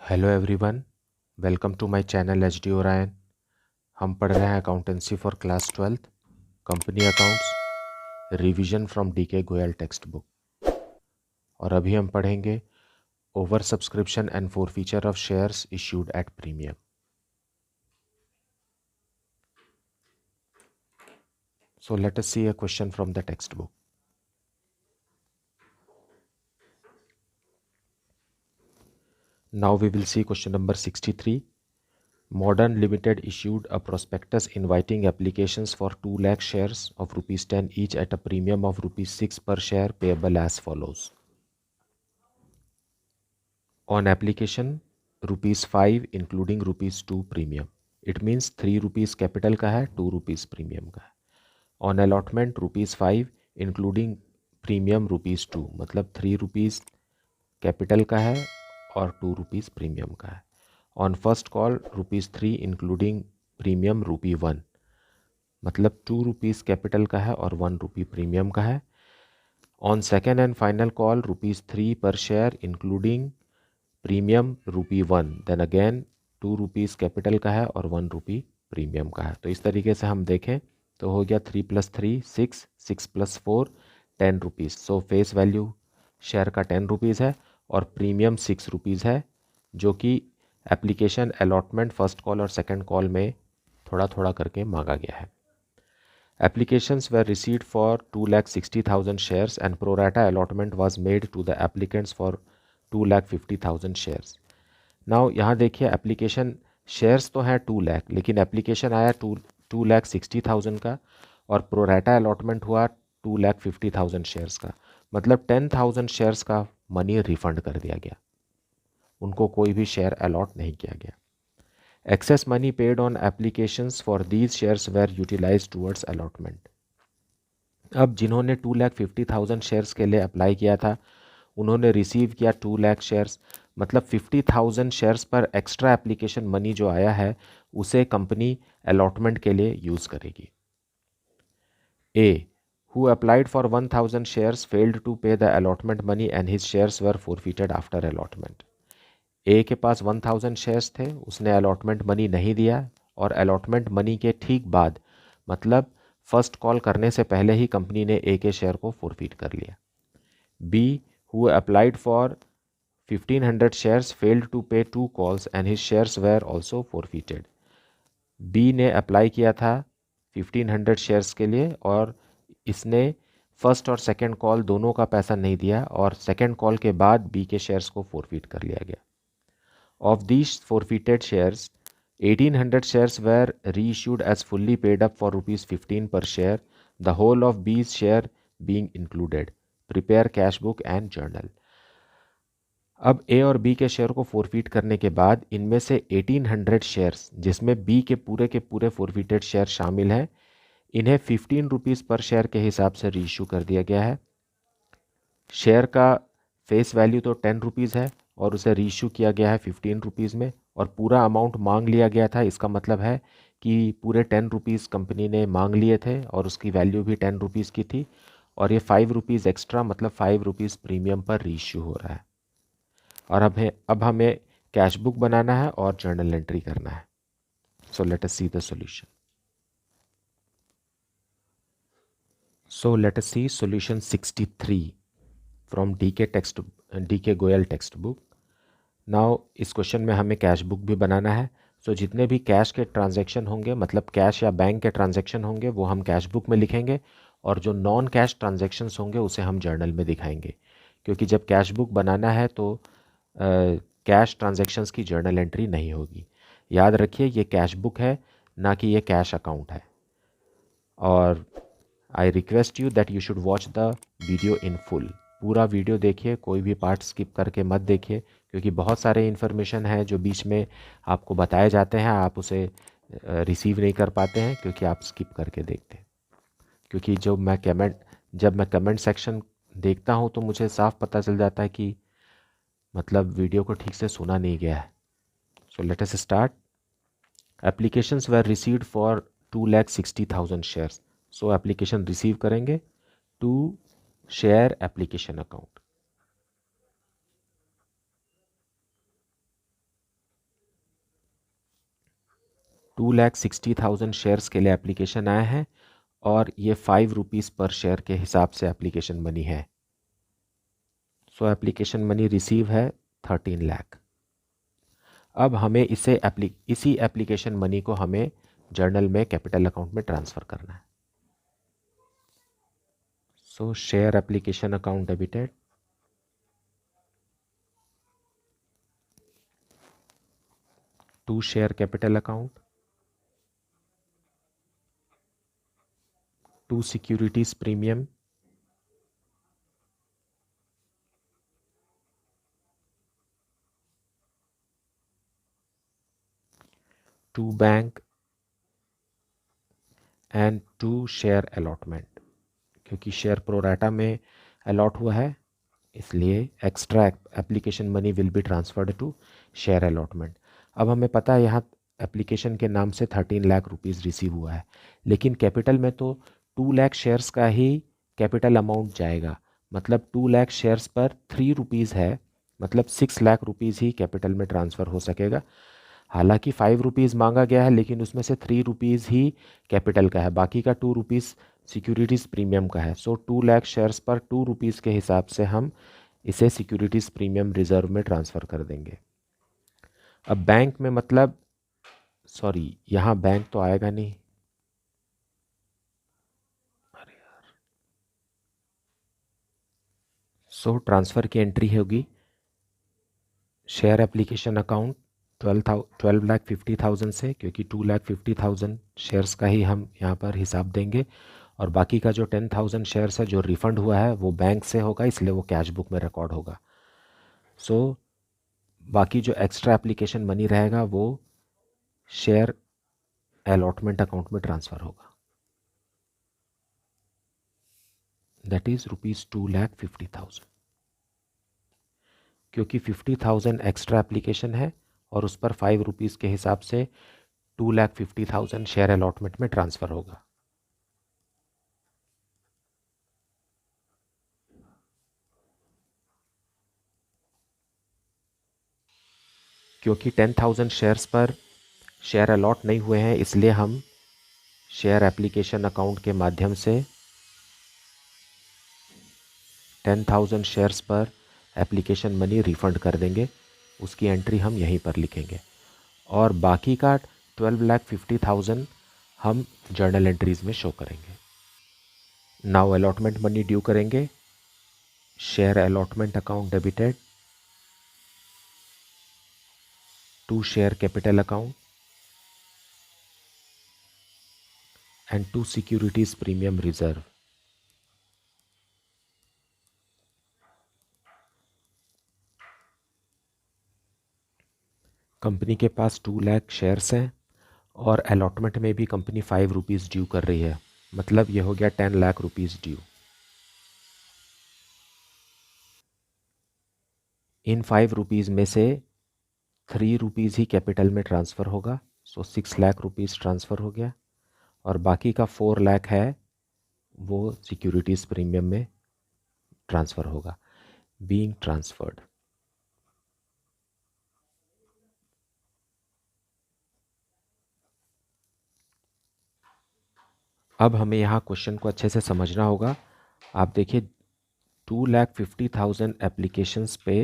Hello everyone, welcome to my channel H D Orion. हम पढ़ रहे हैं accountancy for class 12 company accounts revision from D K Goyal text book. और अभी हम पढ़ेंगे over subscription and forfeiture of shares issued at premium. So let us see a question from the text book. Now we will see question number 63. Modern Limited issued a prospectus inviting applications for 2 lakh shares of rupees 10 each at a premium of rupees 6 per share payable as follows. On application, rupees 5 including rupees 2 premium. It means 3 rupees capital का है, 2 rupees premium का है. On allotment, rupees 5 including premium rupees 2, मतलब 3 rupees capital का है और 2 rupees premium का है. On first call rupees 3 including premium rupee 1, मतलब 2 रुपीज़ कैपिटल का है और 1 रुपी प्रीमियम का है. On second and final call rupees 3 पर share including premium rupee 1, then again 2 rupees capital का है और 1 रुपी प्रीमियम का है. तो इस तरीके से हम देखें तो हो गया 3 + 3 6, 6 + 4 10 रुपीज़. सो फेस वैल्यू शेयर का 10 रुपीज़ है और प्रीमियम 6 रुपीज़ है, जो कि एप्लीकेशन अलॉटमेंट फर्स्ट कॉल और सेकंड कॉल में थोड़ा थोड़ा करके मांगा गया है. Applications were received for 2,60,000 shares and prorata allotment was made to the applicants for 2,50,000 shares. Now यहाँ देखिए, एप्लीकेशन शेयर्स तो हैं 2 लाख, लेकिन एप्लीकेशन आया 2,60,000 का और प्रोराटा अलॉटमेंट हुआ 2,50,000 शेयर्स का. मतलब 10,000 शेयर्स का मनी रिफंड कर दिया गया, उनको कोई भी शेयर अलॉट नहीं किया गया. Excess money paid on applications for these shares were utilise towards allotment. अब जिन्होंने 2,50,000 शेयर्स के लिए अप्लाई किया था, उन्होंने रिसीव किया 2 लाख शेयर्स, मतलब 50,000 शेयर्स पर एक्स्ट्रा एप्लीकेशन मनी जो आया है उसे कंपनी अलॉटमेंट के लिए यूज़ करेगी. ए who applied for 1,000 shares failed to pay the allotment money and his shares were forfeited after allotment. ए के पास 1,000 शेयर्स थे, उसने अलॉटमेंट मनी नहीं दिया और अलॉटमेंट मनी के ठीक बाद, मतलब फर्स्ट कॉल करने से पहले ही कंपनी ने ए के शेयर को फोरफीट कर लिया. B who applied for 1,500 shares failed to pay 2 calls and his shares were also forfeited. B ने अप्लाई किया था 1,500 शेयर्स के लिए और इसने फर्स्ट और सेकेंड कॉल दोनों का पैसा नहीं दिया और सेकेंड कॉल के बाद बी के शेयर्स को फोरफीट कर लिया गया. Of these forfeited shares, 1,800 shares were reissued as fully paid up for rupees 15 per share, the whole of B's share being included. Prepare cash book and journal. अब ए और B के share को forfeit करने के बाद इनमें से 1,800 शेयर्स, जिसमें बी के पूरे फोरफीटेड शेयर शामिल हैं, इन्हें 15 रुपीज़ पर शेयर के हिसाब से रीइशू कर दिया गया है. शेयर का फेस वैल्यू तो 10 रुपीज़ है और उसे रीइशू किया गया है 15 रुपीज़ में और पूरा अमाउंट मांग लिया गया था. इसका मतलब है कि पूरे 10 रुपीज़ कंपनी ने मांग लिए थे और उसकी वैल्यू भी 10 रुपीज़ की थी और ये 5 रुपीज़ एक्स्ट्रा, मतलब 5 रुपीज़ प्रीमियम पर रीइशू हो रहा है. और अब हमें कैश बुक बनाना है और जर्नल एंट्री करना है. So let us see the solution. So let us see solution 63 from D K Goyal text book. Now इस क्वेश्चन में हमें कैश बुक भी बनाना है. सो जितने भी कैश के ट्रांजैक्शन होंगे, मतलब कैश या बैंक के ट्रांजैक्शन होंगे, वो हम कैश बुक में लिखेंगे और जो नॉन कैश ट्रांजैक्शंस होंगे उसे हम जर्नल में दिखाएंगे, क्योंकि जब कैश बुक बनाना है तो कैश ट्रांजैक्शंस की जर्नल एंट्री नहीं होगी. याद रखिए, ये कैश बुक है, ना कि ये कैश अकाउंट है. और I request you that you should watch the video in full. पूरा वीडियो देखिए, कोई भी पार्ट स्किप करके मत देखिए, क्योंकि बहुत सारे इन्फॉर्मेशन है जो बीच में आपको बताए जाते हैं, आप उसे रिसीव नहीं कर पाते हैं क्योंकि आप स्किप करके देखते हैं. क्योंकि जब मैं कमेंट सेक्शन देखता हूँ तो मुझे साफ पता चल जाता है कि मतलब वीडियो को ठीक से सुना नहीं गया है. So let us start. Applications were received for 2,60,000 shares. So application receive करेंगे to share application account. 2,60,000 shares के लिए एप्लीकेशन आया है और ये 5 रुपीज़ पर शेयर के हिसाब से एप्लीकेशन मनी है। सो एप्लीकेशन मनी रिसीव है 13 लाख। अब हमें इसी एप्लीकेशन मनी को हमें जर्नल में कैपिटल अकाउंट में ट्रांसफ़र करना है। So share application account debited, to share capital account, to securities premium, to bank and to share allotment. क्योंकि शेयर प्रोराटा में अलॉट हुआ है इसलिए extra application money will be transferred to share allotment. अब हमें पता है यहाँ एप्लीकेशन के नाम से 13 लाख रुपीज़ रिसीव हुआ है, लेकिन कैपिटल में तो 2 लाख शेयर्स का ही कैपिटल अमाउंट जाएगा। मतलब 2 लाख शेयर्स पर 3 रुपीज़ है, मतलब 6 लाख रुपीज़ ही कैपिटल में ट्रांसफ़र हो सकेगा। हालांकि 5 रुपीज़ मांगा गया है लेकिन उसमें से 3 रुपीज़ ही कैपिटल का है, बाकी का 2 रुपीज़ सिक्योरिटीज़ प्रीमियम का है। सो 2 लाख शेयर्स पर 2 रुपीज़ के हिसाब से हम इसे सिक्योरिटीज़ प्रीमियम रिजर्व में ट्रांसफ़र कर देंगे। अब बैंक में मतलब सॉरी यहाँ बैंक तो आएगा नहीं, अरे यार। सो ट्रांसफ़र की एंट्री होगी शेयर एप्लीकेशन अकाउंट 12,50,000 से, क्योंकि 2,50,000 शेयर्स का ही हम यहाँ पर हिसाब देंगे और बाकी का जो 10,000 शेयर्स है जो रिफ़ंड हुआ है वो बैंक से होगा, इसलिए वो कैश बुक में रिकॉर्ड होगा। सो बाकी जो एक्स्ट्रा एप्लीकेशन मनी रहेगा वो शेयर अलॉटमेंट अकाउंट में ट्रांसफ़र होगा, दैट इज़ ₹2,50,000। क्योंकि 50,000 एक्स्ट्रा एप्लीकेशन है और उस पर 5 रुपीज़ के हिसाब से 2,50,000 शेयर अलॉटमेंट में ट्रांसफ़र होगा। क्योंकि 10,000 शेयर्स पर शेयर अलॉट नहीं हुए हैं इसलिए हम शेयर एप्लीकेशन अकाउंट के माध्यम से 10,000 शेयर्स पर एप्लीकेशन मनी रिफ़ंड कर देंगे। उसकी एंट्री हम यहीं पर लिखेंगे और बाकी का 12,50,000 हम जर्नल एंट्रीज में शो करेंगे। नाउ अलॉटमेंट मनी ड्यू करेंगे। Share allotment account debited to share capital account and to securities premium reserve. Company के पास 2 लाख शेयर्स हैं और अलॉटमेंट में भी कंपनी 5 रुपीज़ ड्यू कर रही है, मतलब ये हो गया 10 लाख रुपीज़ ड्यू। इन 5 रुपीज़ में से 3 रुपीज़ ही कैपिटल में ट्रांसफ़र होगा, सो 6 लाख रुपीज़ ट्रांसफ़र हो गया और बाकी का 4 लाख है वो सिक्योरिटीज़ प्रीमियम में ट्रांसफ़र होगा। Being transferred. अब हमें यहाँ क्वेश्चन को अच्छे से समझना होगा। आप देखिए 2,50,000 एप्लीकेशंस पे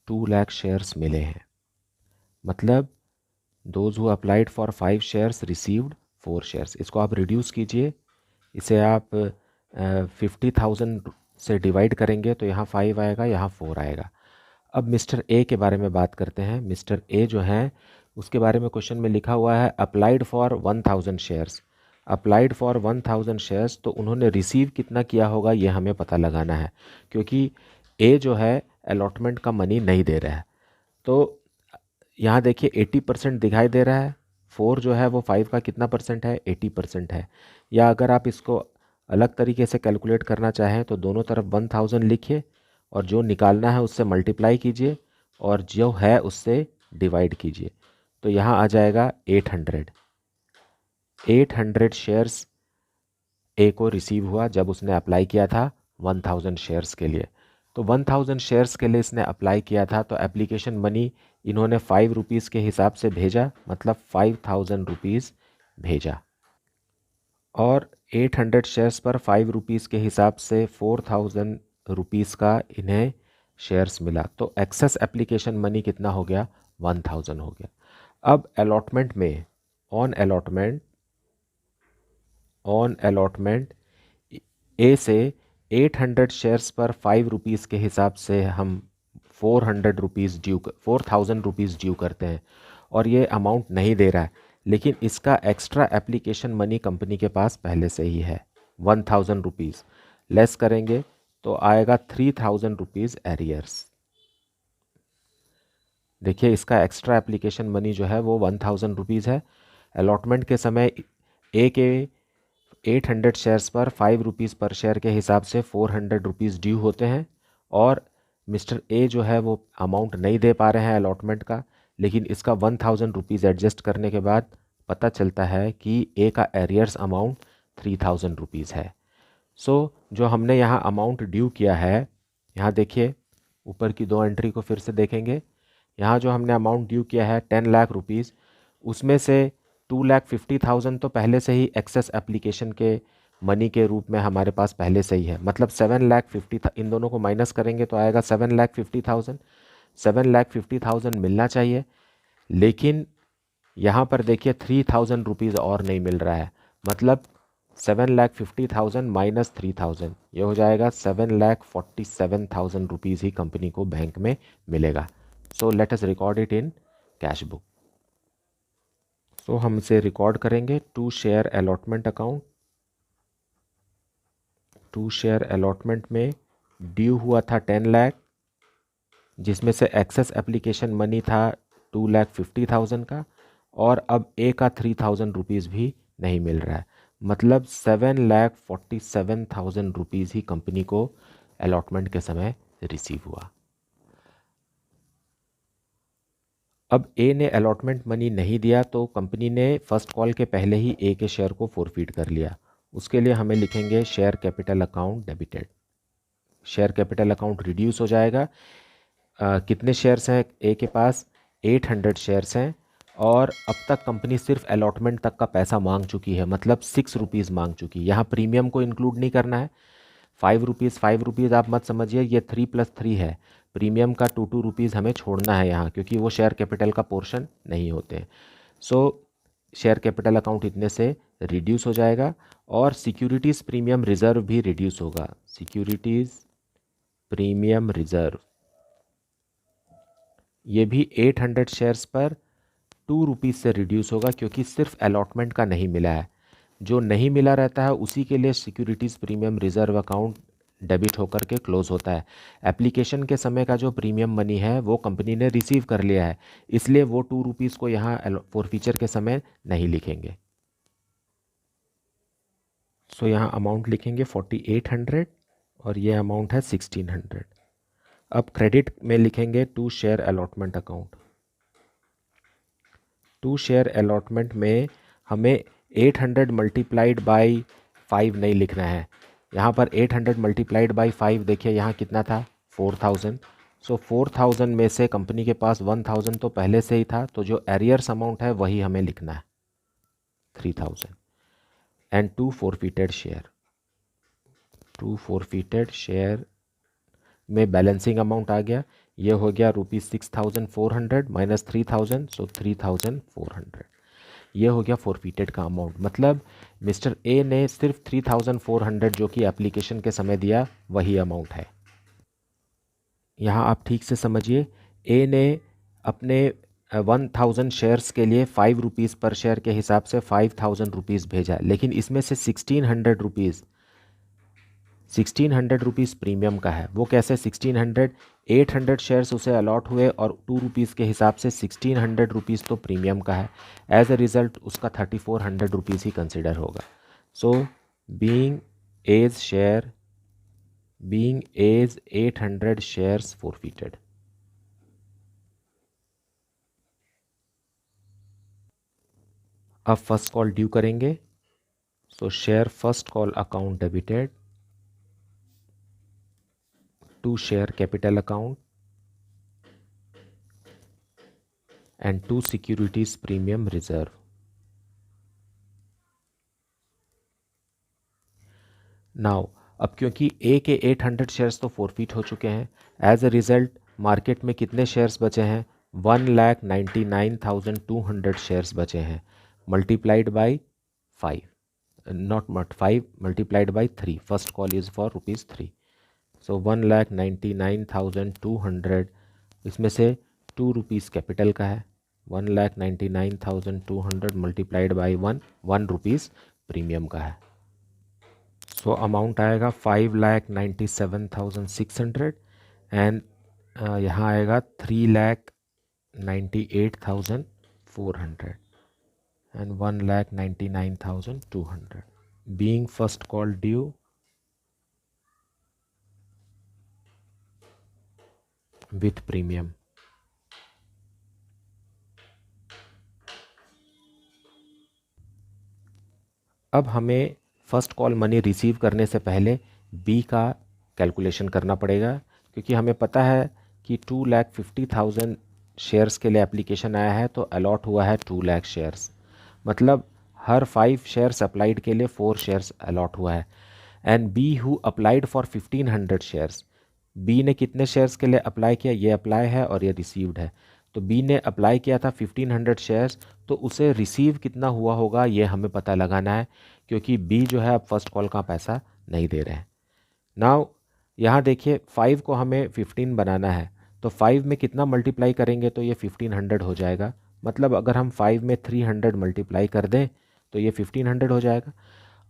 2 लाख शेयर्स मिले हैं, मतलब those who applied for 5 shares received 4 shares. इसको आप रिड्यूस कीजिए, इसे आप 50,000 से डिवाइड करेंगे तो यहाँ 5 आएगा, यहाँ 4 आएगा। अब मिस्टर ए के बारे में बात करते हैं। मिस्टर ए जो हैं उसके बारे में क्वेश्चन में लिखा हुआ है applied for 1,000 shares. Applied for 1,000 shares, तो उन्होंने रिसीव कितना किया होगा ये हमें पता लगाना है, क्योंकि ए जो है अलॉटमेंट का मनी नहीं दे रहा है। तो यहाँ देखिए 80% दिखाई दे रहा है, 4 जो है वो 5 का कितना परसेंट है, 80% है। या अगर आप इसको अलग तरीके से कैलकुलेट करना चाहें तो दोनों तरफ 1,000 लिखिए और जो निकालना है उससे मल्टीप्लाई कीजिए और जो है उससे डिवाइड कीजिए, तो यहाँ आ जाएगा 800 शेयर्स ए को रिसीव हुआ जब उसने अप्लाई किया था 1,000 शेयर्स के लिए। तो 1000 शेयर्स के लिए इसने अप्लाई किया था, तो एप्लीकेशन मनी इन्होंने 5 रुपीज़ के हिसाब से भेजा, मतलब 5000 रुपीज़ भेजा। और 800 शेयर्स पर 5 रुपीज़ के हिसाब से 4000 रुपीज़ का इन्हें शेयर्स मिला। तो एक्सेस एप्लीकेशन मनी कितना हो गया? 1000 हो गया। अब अलॉटमेंट में, ऑन अलॉटमेंट ए से 800 शेयर्स पर 5 रुपीज़ के हिसाब से हम 4000 रुपीज़ ड्यू करते हैं, और ये अमाउंट नहीं दे रहा है, लेकिन इसका एक्स्ट्रा एप्लीकेशन मनी कंपनी के पास पहले से ही है 1000 रुपीज़। लेस करेंगे तो आएगा 3000 रुपीज़ एरियर्स। देखिए इसका एक्स्ट्रा एप्लीकेशन मनी जो है वो 1000 रुपीज़ है। अलॉटमेंट के समय ए के 800 शेयर्स पर 5 रुपीज़ पर शेयर के हिसाब से 400 रुपीज़ ड्यू होते हैं, और मिस्टर ए जो है वो अमाउंट नहीं दे पा रहे हैं अलॉटमेंट का, लेकिन इसका 1000 रुपीज़ एडजस्ट करने के बाद पता चलता है कि ए का एरियर्स अमाउंट 3000 रुपीज़ है। सो जो हमने यहाँ अमाउंट ड्यू किया है, यहाँ देखिए ऊपर की 2 एंट्री को फिर से देखेंगे। यहाँ जो हमने अमाउंट ड्यू किया है 10 लाख रुपीज़, उसमें से 2,50,000 तो पहले से ही एक्सेस एप्लीकेशन के मनी के रूप में हमारे पास पहले से ही है, मतलब 7,50,000, इन दोनों को माइनस करेंगे तो आएगा 7,50,000। 7,50,000 मिलना चाहिए, लेकिन यहाँ पर देखिए 3,000 रुपीज़ और नहीं मिल रहा है, मतलब 7,50,000 माइनस 3,000, ये हो जाएगा 7,47,000 रुपीज़ ही कंपनी को बैंक में मिलेगा। So let us record it in cash book. So हम इसे रिकॉर्ड करेंगे to share allotment account. To share allotment में ड्यू हुआ था 10 लाख, जिसमें से एक्सेस एप्लीकेशन मनी था 2,50,000 का, और अब ए का 3,000 रुपीज़ भी नहीं मिल रहा है, मतलब 7,47,000 रुपीज़ ही कंपनी को अलॉटमेंट के समय रिसीव हुआ। अब ए ने अलॉटमेंट मनी नहीं दिया, तो कंपनी ने फर्स्ट कॉल के पहले ही ए के शेयर को फोरफीट कर लिया। उसके लिए हमें लिखेंगे share capital account debited. Share capital account reduce हो जाएगा। कितने शेयर्स हैं ए के पास? 800 शेयर्स हैं, और अब तक कंपनी सिर्फ अलॉटमेंट तक का पैसा मांग चुकी है, मतलब 6 रुपीज़ मांग चुकी है। यहाँ प्रीमियम को इंक्लूड नहीं करना है। 5 रुपीज़ आप मत समझिए, ये 3+3 है। प्रीमियम का 2 रुपीज़ हमें छोड़ना है यहाँ, क्योंकि वो शेयर कैपिटल का पोर्शन नहीं होते। सो शेयर कैपिटल अकाउंट इतने से रिड्यूस हो जाएगा, और सिक्योरिटीज़ प्रीमियम रिजर्व भी रिड्यूस होगा। सिक्योरिटीज़ प्रीमियम रिजर्व ये भी 800 शेयर्स पर 2 रुपीज़ से रिड्यूस होगा, क्योंकि सिर्फ अलॉटमेंट का नहीं मिला है। जो नहीं मिला रहता है उसी के लिए securities premium reserve account debit होकर के क्लोज होता है। एप्लीकेशन के समय का जो प्रीमियम मनी है वो कंपनी ने रिसीव कर लिया है, इसलिए वो 2 रुपीज़ को यहाँ फॉरफीचर के समय नहीं लिखेंगे। सो यहाँ अमाउंट लिखेंगे 4800, और ये अमाउंट है 1600। अब क्रेडिट में लिखेंगे to share allotment account. To share allotment में हमें 800 मल्टीप्लाइड बाई 5 नहीं लिखना है। यहाँ पर 800 मल्टीप्लाइड बाई 5 देखिए यहाँ कितना था? 4000। सो 4000 में से कंपनी के पास 1000 तो पहले से ही था, तो जो एरियर्स अमाउंट है वही हमें लिखना है, 3000। And to forfeited share. To forfeited share में बैलेंसिंग अमाउंट आ गया, ये हो गया ₹6,400 माइनस 3000, सो 3,400। ये हो गया फॉरफीटेड का अमाउंट, मतलब मिस्टर ए ने सिर्फ 3,400 जो कि एप्लीकेशन के समय दिया वही अमाउंट है। यहाँ आप ठीक से समझिए, ए ने अपने 1000 शेयर्स के लिए 5 रुपीज़ पर शेयर के हिसाब से 5000 रुपीज़ भेजा, लेकिन इसमें से 1600 रुपीज़ प्रीमियम का है। वो कैसे 1600? 800 शेयर्स उसे अलॉट हुए, और 2 रुपीज़ के हिसाब से 1600 रुपीज़ तो प्रीमियम का है। एज अ रिज़ल्ट उसका 3400 रुपीज़ ही कंसिडर होगा। So being as 800 shares forfeited. अब फर्स्ट कॉल ड्यू करेंगे। So share first call account debited, 2 share capital account and 2 securities premium reserve. Now अब क्योंकि ए के 800 शेयर्स तो फोरफिट हो चुके हैं, एज अ रिजल्ट मार्केट में कितने शेयर्स बचे हैं? 1,99,200 शेयर्स बचे हैं, multiplied by 5, not 5, multiplied by 3. First call is for rupees 3. So 1,99,200, इसमें से 2 रुपीज़ कैपिटल का है, 1,99,200 मल्टीप्लाइड बाई 1 रुपीज़ प्रीमियम का है. सो अमाउंट आएगा 5,97,600 एंड यहाँ आएगा 3,98,400 and 1,99,200 being first call due with premium. अब हमें फर्स्ट कॉल मनी रिसीव करने से पहले बी का कैलकुलेशन करना पड़ेगा, क्योंकि हमें पता है कि 2,50,000 शेयर्स के लिए एप्लीकेशन आया है, तो अलॉट हुआ है 2 लाख शेयर्स, मतलब हर 5 शेयर्स अप्लाइड के लिए 4 शेयर्स अलॉट हुआ है. And B who applied for 1,500 shares, B ने कितने शेयर्स के लिए अप्लाई किया? ये अप्लाई है और ये रिसीव्ड है. तो बी ने अप्लाई किया था 1,500 शेयर्स, तो उसे रिसीव कितना हुआ होगा ये हमें पता लगाना है, क्योंकि बी जो है अब फर्स्ट कॉल का पैसा नहीं दे रहे हैं. नाउ यहाँ देखिए 5 को हमें 15 बनाना है, तो 5 में कितना मल्टीप्लाई करेंगे तो ये 1,500 हो जाएगा. मतलब अगर हम 5 में 300 मल्टीप्लाई कर दें तो ये 1,500 हो जाएगा.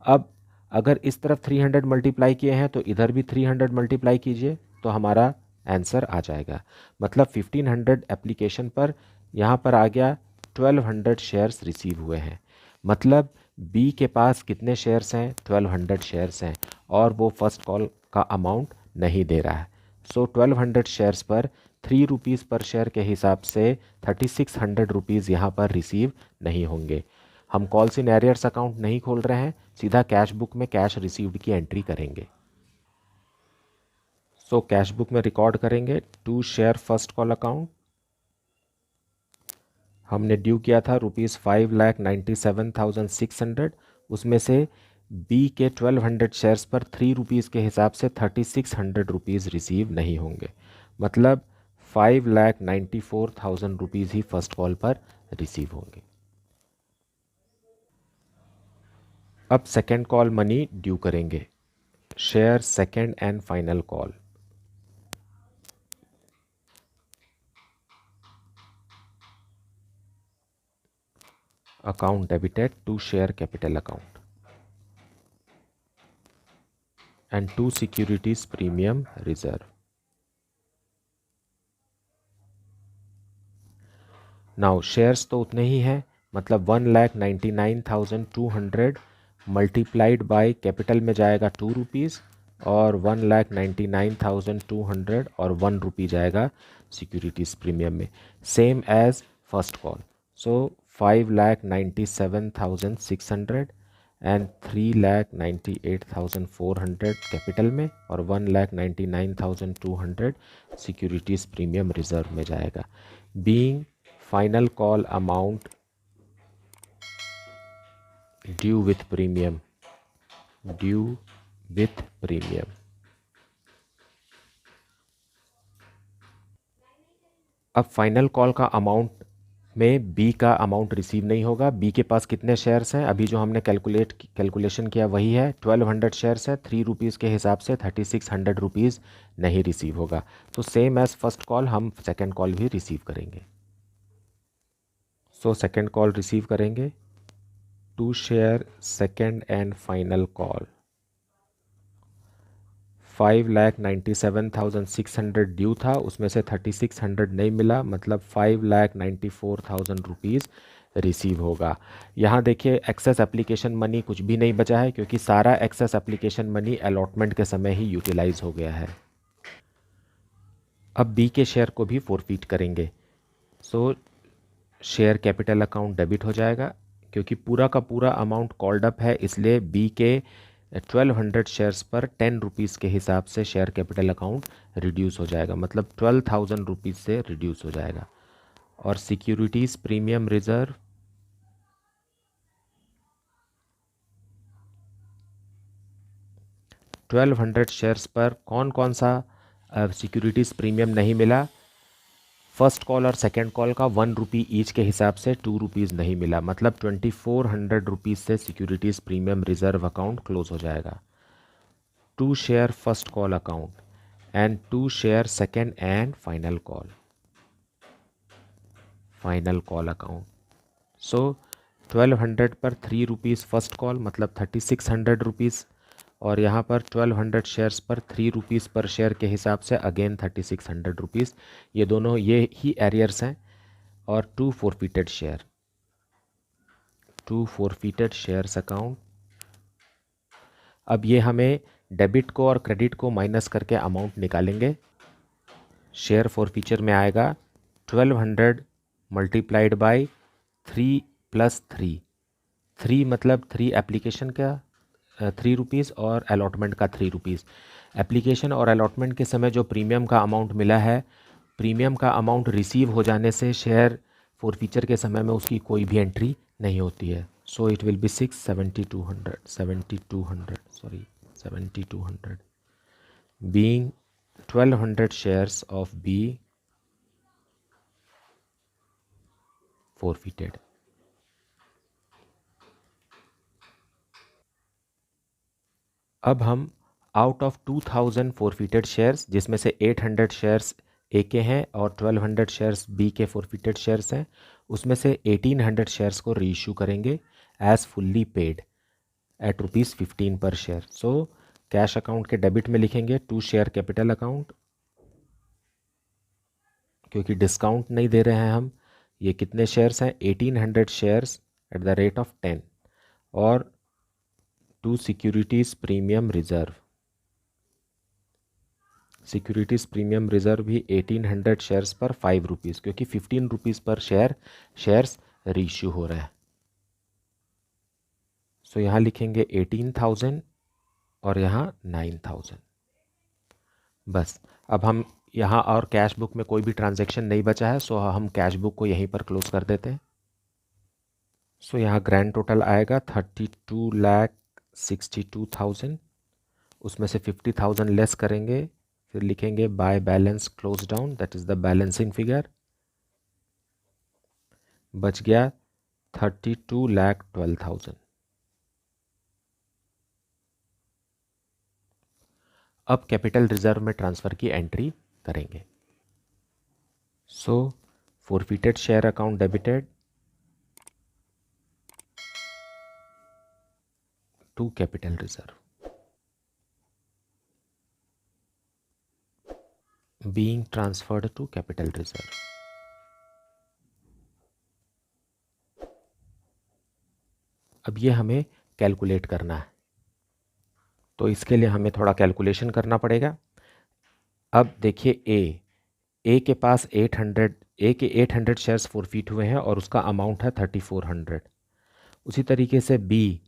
अब अगर इस तरफ 300 मल्टीप्लाई किए हैं तो इधर भी 300 मल्टीप्लाई कीजिए तो हमारा आंसर आ जाएगा. मतलब 1,500 एप्लीकेशन पर यहाँ पर आ गया 1,200 शेयर्स रिसीव हुए हैं. मतलब बी के पास कितने शेयर्स हैं? 1,200 शेयर्स हैं और वो फर्स्ट कॉल का अमाउंट नहीं दे रहा है. सो 1,200 शेयर्स पर 3 रुपीज़ पर शेयर के हिसाब से 3,600 रुपीज़ यहाँ पर रिसीव नहीं होंगे. हम कॉल्स इन एरियर्स अकाउंट नहीं खोल रहे हैं, सीधा कैश बुक में कैश रिसीव्ड की एंट्री करेंगे. सो कैश बुक में रिकॉर्ड करेंगे 2 शेयर फर्स्ट कॉल अकाउंट. हमने ड्यू किया था ₹5,97,600, उसमें से बी के 1,200 शेयर्स पर 3 रुपीज़ के हिसाब से 3,600 रुपीज़ रिसीव नहीं होंगे. मतलब 5,94,000 रुपीज़ ही फर्स्ट कॉल पर रिसीव होंगे. अब सेकेंड कॉल मनी ड्यू करेंगे. Share second and final call. Account debited to share capital account and 2 securities premium reserve. Now shares तो उतने ही हैं, मतलब 1,99,200 मल्टीप्लाइड बाय कैपिटल में जाएगा 2 रुपीज़ और 1,99,200 और 1 रुपी जाएगा सिक्योरिटीज़ प्रीमियम में, same as first call. So 5,97,600 and 3,98,400 capital में और 1,99,200 सिक्योरिटीज़ प्रीमियम रिजर्व में जाएगा. Being final call amount due with premium, due with premium. अब फाइनल कॉल का अमाउंट में बी का अमाउंट रिसीव नहीं होगा. बी के पास कितने शेयर्स हैं? अभी जो हमने कैलकुलेशन किया वही है, 1,200 शेयर्स है, 3 रुपीज़ के हिसाब से 3,600 रुपीज़ नहीं रिसीव होगा. तो सेम एज फर्स्ट कॉल हम सेकेंड कॉल भी रिसीव करेंगे. सो सेकेंड कॉल रिसीव करेंगे 2 share second and final call. 5,97,600 due था, उसमें से 3,600 नहीं मिला, मतलब 5,94,000 रुपीज़ रिसीव होगा. यहाँ देखिए एक्सेस एप्लीकेशन मनी कुछ भी नहीं बचा है, क्योंकि सारा एक्सेस एप्लीकेशन मनी अलॉटमेंट के समय ही यूटिलाइज हो गया है. अब बी के शेयर को भी फोरफिट करेंगे. So share capital account debit हो जाएगा, क्योंकि पूरा का पूरा अमाउंट कॉल्ड अप है, इसलिए बी के 1200 शेयर्स पर 10 रुपीज़ के हिसाब से शेयर कैपिटल अकाउंट रिड्यूस हो जाएगा, मतलब 12,000 रुपीज़ से रिड्यूस हो जाएगा। और सिक्योरिटीज़ प्रीमियम रिजर्व 1200 शेयर्स पर कौन कौन सा सिक्योरिटीज़ प्रीमियम नहीं मिला? फर्स्ट कॉल और सेकेंड कॉल का 1 रुपी ईच के हिसाब से 2 रुपीज़ नहीं मिला, मतलब 2400 रुपीज़ से securities premium reserve account close हो जाएगा। 2 share first call account and 2 share second and final call account. So 1200 पर 3 रुपीज़ फर्स्ट कॉल, मतलब 3600 रुपीज़, और यहाँ पर 1200 शेयर्स पर 3 रुपीज़ पर शेयर के हिसाब से अगेन 3600 रुपीज़। ये दोनों ये ही एरियर्स हैं। और 2 फोरफिटेड शेयर्स अकाउंट। अब ये हमें डेबिट को और क्रेडिट को माइनस करके अमाउंट निकालेंगे। शेयर फॉरफीचर में आएगा 1200 मल्टीप्लाइड बाय 3 प्लस 3 मतलब 3 एप्लीकेशन का 3 रुपीज़ और अलॉटमेंट का 3 रुपीज़। एप्लीकेशन और अलॉटमेंट के समय जो प्रीमियम का अमाउंट मिला है, प्रीमियम का अमाउंट रिसीव हो जाने से शेयर फॉरफीचर के समय में उसकी कोई भी एंट्री नहीं होती है। So it will be 7200 being 1200 shares of B forfeited। अब हम आउट ऑफ 2000 फॉरफिटेड शेयर्स, जिसमें से 800 शेयर्स ए के हैं और 1200 शेयर्स बी के फॉरफिटेड शेयर्स हैं, उसमें से 1800 शेयर्स को रीइश्यू करेंगे एज फुल्ली पेड एट ₹15 पर शेयर। सो कैश अकाउंट के डेबिट में लिखेंगे 2 शेयर कैपिटल अकाउंट, क्योंकि डिस्काउंट नहीं दे रहे हैं हम। ये कितने शेयर्स हैं? 1800 shares at the rate of 10, और 2 securities premium reserve. Securities premium reserve भी 1800 शेयर्स पर 5 रुपीज़, क्योंकि 15 रुपीज़ पर शेयर्स रीइश्यू हो रहे हैं। सो यहाँ लिखेंगे 18,000 और यहाँ 9,000। बस अब हम यहाँ और कैश बुक में कोई भी ट्रांजैक्शन नहीं बचा है, सो हम कैश बुक को यहीं पर क्लोज कर देते हैं। सो यहाँ ग्रैंड टोटल आएगा 32,62,000। उसमें से 50,000 लेस करेंगे, फिर लिखेंगे by balance close down, that is the balancing figure. बच गया 32,12,000। अब कैपिटल रिजर्व में ट्रांसफर की एंट्री करेंगे। So forfeited share account debited to capital reserve, being transferred to capital reserve। अब ये हमें कैलकुलेट करना है, तो इसके लिए हमें थोड़ा कैलकुलेशन करना पड़ेगा। अब देखिए ए के पास 800 शेयर्स फॉरफिट हुए हैं और उसका अमाउंट है 3400। उसी तरीके से बी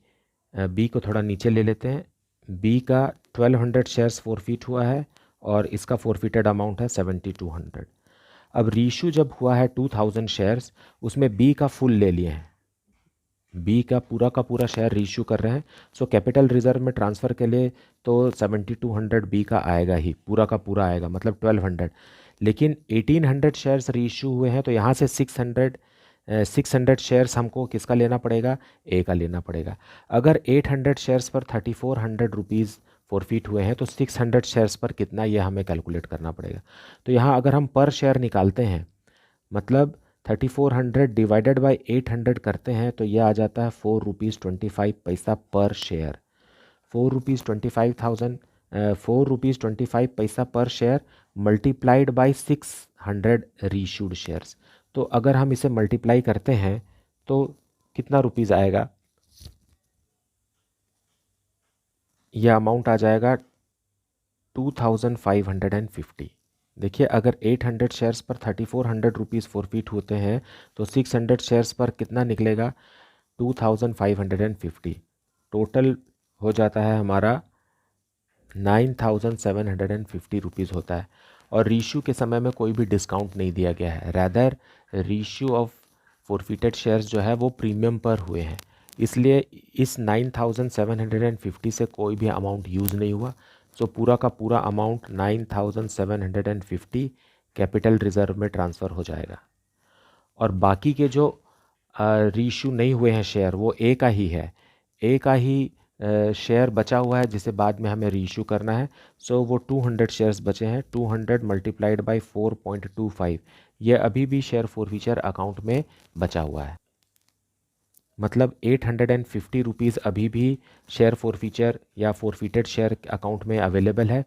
को थोड़ा नीचे ले लेते हैं। बी का 1200 शेयर्स फॉरफिट हुआ है और इसका फॉरफिटेड अमाउंट है 7200। अब रीइश्यू जब हुआ है 2000 शेयर्स, उसमें बी का फुल ले लिए हैं, बी का पूरा शेयर रीइश्यू कर रहे हैं। सो कैपिटल रिजर्व में ट्रांसफ़र के लिए तो 7200 बी का आएगा ही, पूरा का पूरा आएगा, मतलब 1200। लेकिन 1800 शेयर्स रीइश्यू हुए हैं, तो यहाँ से 600 शेयर्स हमको किसका लेना पड़ेगा? ए का लेना पड़ेगा। अगर 800 शेयर्स पर 3400 रुपीज़ फॉरफिट हुए हैं, तो 600 शेयर्स पर कितना, ये हमें कैलकुलेट करना पड़ेगा। तो यहाँ अगर हम पर शेयर निकालते हैं, मतलब 3400 डिवाइडेड बाय 800 करते हैं, तो यह आ जाता है 4.25 पर शेयर। 4.25 पर share multiplied by 600 reissued shares. तो अगर हम इसे मल्टीप्लाई करते हैं तो कितना रुपीज़ आएगा? यह अमाउंट आ जाएगा 2550। देखिए, अगर 800 शेयर्स पर 3400 रुपीज़ फॉरफिट होते हैं, तो 600 शेयर्स पर कितना निकलेगा? 2550। टोटल हो जाता है हमारा 9,750 रुपीज़ होता है। और रीशू के समय में कोई भी डिस्काउंट नहीं दिया गया है, rather reissue of forfeited shares जो है वो प्रीमियम पर हुए हैं, इसलिए इस 9,750 से कोई भी अमाउंट यूज़ नहीं हुआ। सो पूरा का पूरा अमाउंट 9,750 कैपिटल रिजर्व में ट्रांसफ़र हो जाएगा। और बाकी के जो रीशू नहीं हुए हैं शेयर वो ए का ही है, ए का ही शेयर बचा हुआ है जिसे बाद में हमें रीशू करना है। सो वो 200 शेयर्स बचे हैं, 200 मल्टीप्लाइड बाई 4.25, ये अभी भी शेयर फॉरफीचर अकाउंट में बचा हुआ है। मतलब 850 रुपीज़ अभी भी शेयर फॉरफीचर या फॉरफिटेड शेयर अकाउंट में अवेलेबल है,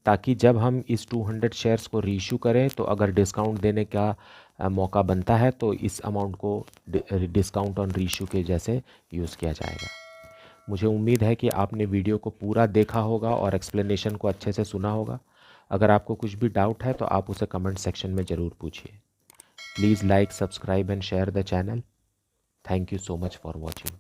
ताकि जब हम इस 200 शेयर्स को रीइशू करें तो अगर डिस्काउंट देने का मौका बनता है तो इस अमाउंट को डिस्काउंट ऑन रीइशू के जैसे यूज़ किया जाएगा। मुझे उम्मीद है कि आपने वीडियो को पूरा देखा होगा और एक्सप्लेनेशन को अच्छे से सुना होगा। अगर आपको कुछ भी डाउट है तो आप उसे कमेंट सेक्शन में ज़रूर पूछिए। Please like, subscribe and share the channel. Thank you so much for watching.